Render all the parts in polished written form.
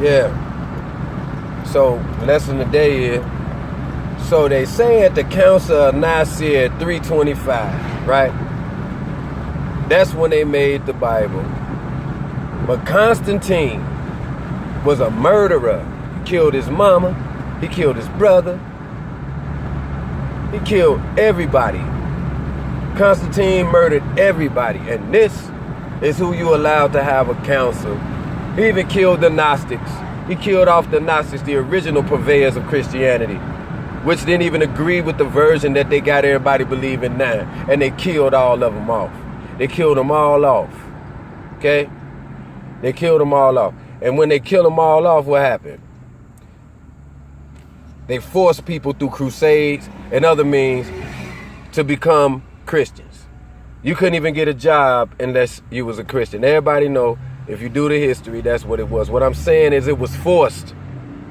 Yeah. So, lesson today is, so they say at the Council of Nicaea 325, right? That's when they made the Bible. But Constantine was a murderer. He killed his mama. He killed his brother. He killed everybody. Constantine murdered everybody. And this is who you allowed to have a council. He even killed the Gnostics. He killed off the Gnostics, the original purveyors of Christianity, which didn't even agree with the version that they got everybody believing now. And they killed all of them off. They killed them all off. Okay? They killed them all off. And when they killed them all off, what happened? They forced people through crusades and other means to become Christians. You couldn't even get a job unless you was a Christian. Everybody know, if you do the history, that's what it was. What I'm saying is it was forced.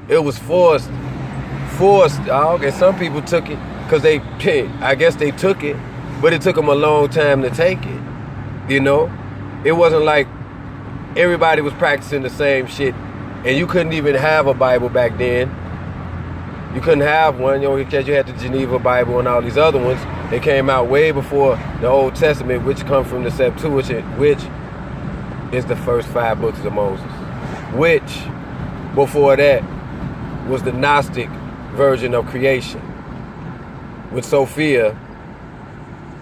It was forced. Forced, dog. And some people took it because I guess they took it, but it took them a long time to take it. You know? It wasn't like everybody was practicing the same shit, and you couldn't even have a Bible back then. You couldn't have one, you know, because you had the Geneva Bible and all these other ones. They came out way before the Old Testament, which come from the Septuagint, which is the first 5 books of Moses. Which, before that, was the Gnostic version of creation, with Sophia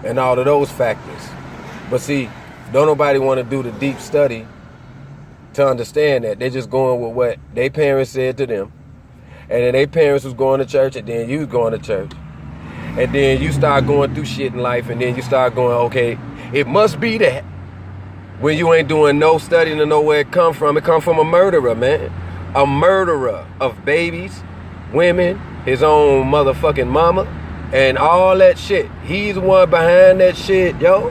and all of those factors. But see, don't nobody want to do the deep study to understand that. They're just going with what their parents said to them. And then their parents was going to church, and then you was going to church. And then you start going through shit in life, and then you start going, okay, it must be that. When you ain't doing no studying to know where it come from a murderer, man. A murderer of babies, women, his own motherfucking mama, and all that shit. He's the one behind that shit, yo.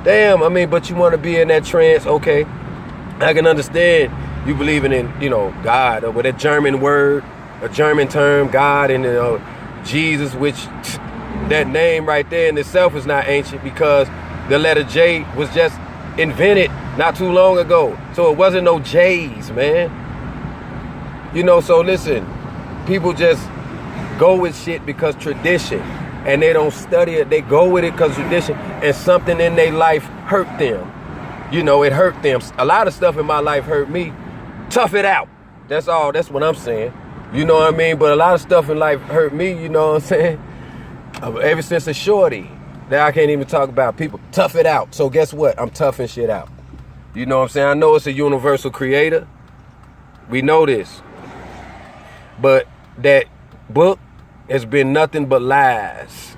Damn, I mean, but you want to be in that trance, okay. I can understand you believing in, you know, God, or with a German word, a German term, God, and Jesus, which that name right there in itself is not ancient, because the letter J was just invented not too long ago. So it wasn't no J's, man. You know, so listen, people just go with shit because tradition, and they don't study it. They go with it because tradition, and something in their life hurt them. You know, it hurt them. A lot of stuff in my life hurt me. Tough it out. That's all. That's what I'm saying. You know what I mean? But a lot of stuff in life hurt me, you know what I'm saying? Ever since a shorty. Now I can't even talk about people. Tough it out. So guess what? I'm toughing shit out. You know what I'm saying? I know it's a universal creator. We know this. But that book has been nothing but lies.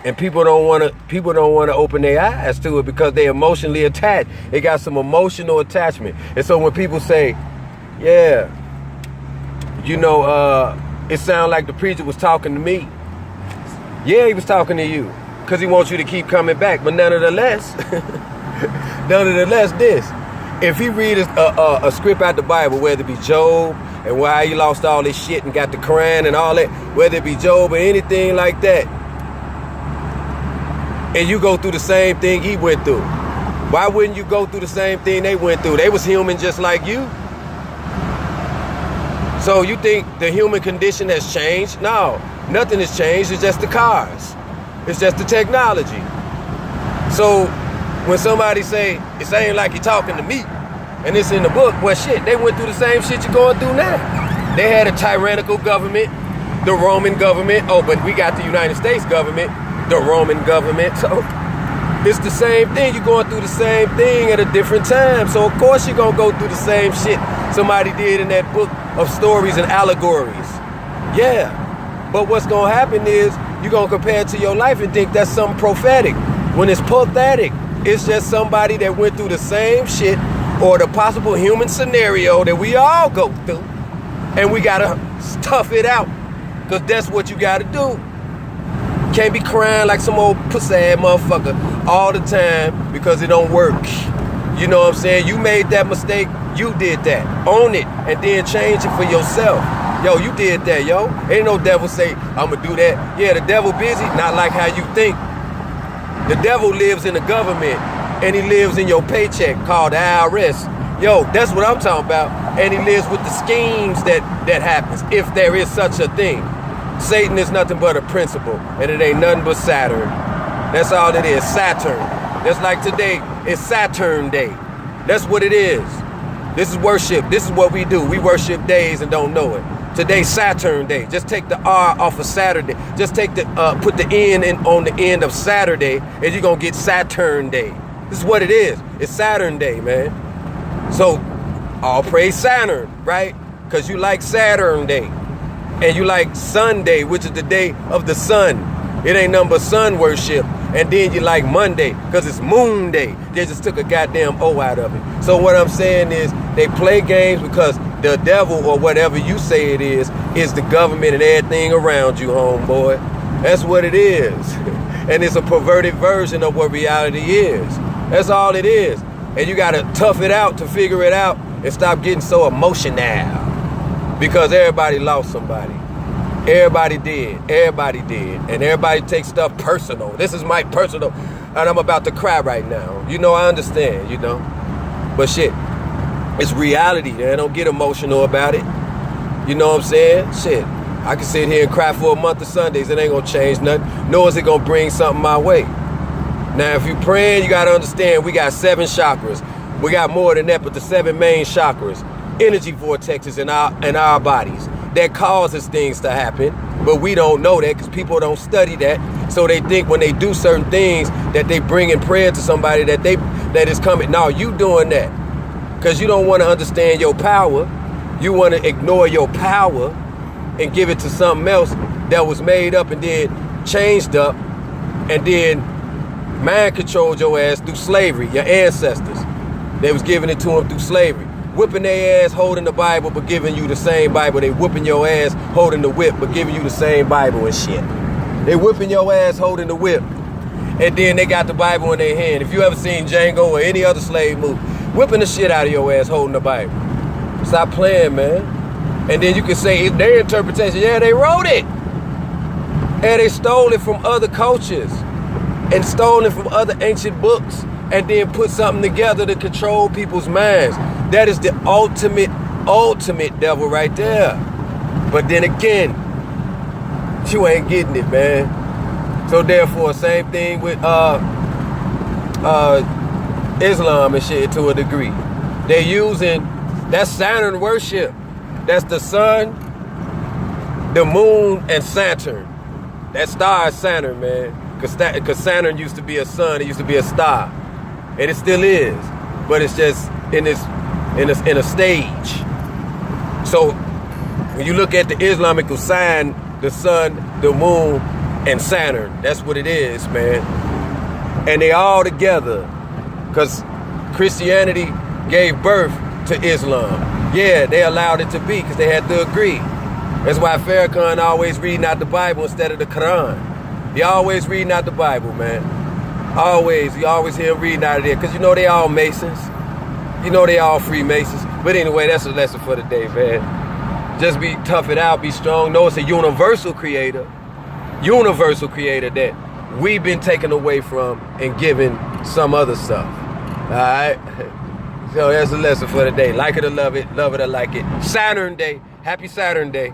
And people don't want to open their eyes to it because they emotionally attached. They got some emotional attachment. And so when people say, yeah, you know, it sounded like the preacher was talking to me. Yeah, he was talking to you because he wants you to keep coming back. But nonetheless, this, if he read a script out the Bible, whether it be Job and why he lost all his shit and got the Quran and all that, whether it be Job or anything like that, and you go through the same thing he went through, why wouldn't you go through the same thing they went through? They was human just like you. So you think the human condition has changed? No, nothing has changed. It's just the cars. It's just the technology. So when somebody say, it ain't like you're talking to me, and it's in the book, well shit, they went through the same shit you're going through now. They had a tyrannical government, the Roman government. Oh, but we got the United States government, the Roman government. So it's the same thing. You're going through the same thing at a different time. So of course you're gonna go through the same shit somebody did in that book of stories and allegories. Yeah. But what's gonna happen is you're gonna compare it to your life and think that's something prophetic. When it's pathetic, it's just somebody that went through the same shit or the possible human scenario that we all go through. And we gotta tough it out. Cause that's what you gotta do. Can't be crying like some old pussy-ass motherfucker all the time because it don't work. You know what I'm saying? You made that mistake, you did that. Own it, and then change it for yourself. Yo, you did that, yo. Ain't no devil say, I'ma do that. Yeah, the devil busy, not like how you think. The devil lives in the government, and he lives in your paycheck called the IRS. Yo, that's what I'm talking about. And he lives with the schemes that happens, if there is such a thing. Satan is nothing but a principle, and it ain't nothing but Saturn. That's all it is, Saturn. That's like today, it's Saturn Day. That's what it is. This is worship. This is what we do. We worship days and don't know it. Today's Saturn Day. Just take the R off of Saturday. Just take the put the N on the end of Saturday, and you're gonna get Saturn Day. This is what it is. It's Saturn Day, man. So all praise Saturn, right? Because you like Saturn Day. And you like Sunday, which is the day of the sun. It ain't nothing but sun worship. And then you like Monday, because it's Moon Day. They just took a goddamn O out of it. So what I'm saying is, they play games because the devil, or whatever you say it is the government and everything around you, homeboy. That's what it is. And it's a perverted version of what reality is. That's all it is. And you gotta tough it out to figure it out and stop getting so emotional. Because everybody lost somebody. Everybody did. Everybody did. And everybody takes stuff personal. This is my personal. And I'm about to cry right now. You know, I understand, you know. But shit, it's reality, man. Don't get emotional about it. You know what I'm saying? Shit, I can sit here and cry for a month of Sundays. It ain't gonna change nothing. Nor is it gonna bring something my way. Now, if you're praying, you gotta understand we got 7 chakras. We got more than that, but the 7 main chakras. Energy vortexes in our bodies that causes things to happen, but we don't know that because people don't study that. So they think when they do certain things that they bring in prayer to somebody that is coming. No, you doing that because you don't want to understand your power. You want to ignore your power and give it to something else that was made up and then changed up and then mind controlled your ass through slavery. Your ancestors, they was giving it to them through slavery. Whipping their ass holding the Bible but giving you the same Bible. They whipping your ass holding the whip but giving you the same Bible and shit. They whipping your ass holding the whip and then they got the Bible in their hand. If you ever seen Django or any other slave movie, whipping the shit out of your ass holding the Bible. Stop playing, man. And then you can say it's their interpretation. Yeah, they wrote it. And they stole it from other cultures and stole it from other ancient books and then put something together to control people's minds. That is the ultimate devil right there. But then again, you ain't getting it, man. So therefore, same thing with Islam and shit to a degree. They're using, that's Saturn worship. That's the sun, the moon, and Saturn. That star is Saturn, man. Because Saturn used to be a sun, it used to be a star. And it still is. But it's just in a stage. So when you look at the Islamic sign, the sun, the moon, and Saturn, that's what it is, man. And they all together. Because Christianity gave birth to Islam. Yeah, they allowed it to be because they had to agree. That's why Farrakhan always reading out the Bible instead of the Quran. He always reading out the Bible, man. Always. You always hear him reading out of there because you know they all Masons. You know they all Freemasons. But anyway, that's a lesson for the day, man. Just be tough it out, be strong. Know it's a universal creator. Universal creator that we've been taken away from and given some other stuff. Alright? So that's a lesson for the day. Like it or love it or like it. Saturn Day. Happy Saturn Day.